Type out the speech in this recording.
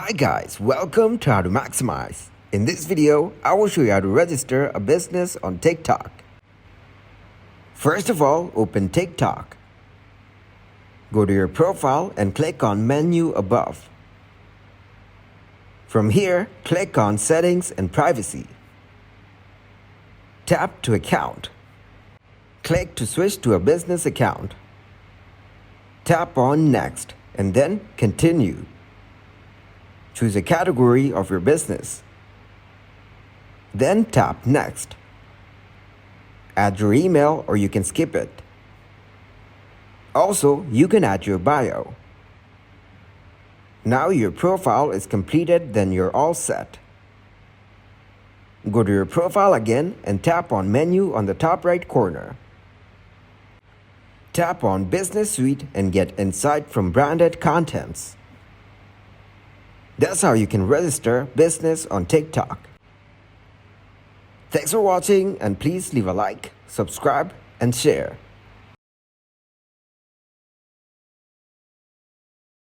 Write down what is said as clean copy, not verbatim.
Hi guys, welcome to How to Maximize. In this video, I will show you how to register a business on TikTok. First of all, open TikTok. Go to your profile and click on menu above. From here, click on Settings and Privacy. Tap to Account. Click to switch to a business account. Tap on Next and then Continue. Choose a category of your business. Then tap Next. Add your email or you can skip it. Also, you can add your bio. Now your profile is completed, then you're all set. Go to your profile again and tap on Menu on the top right corner. Tap on Business Suite and get insight from branded contents. That's how you can register business on TikTok. Thanks for watching and please leave a like, subscribe and share.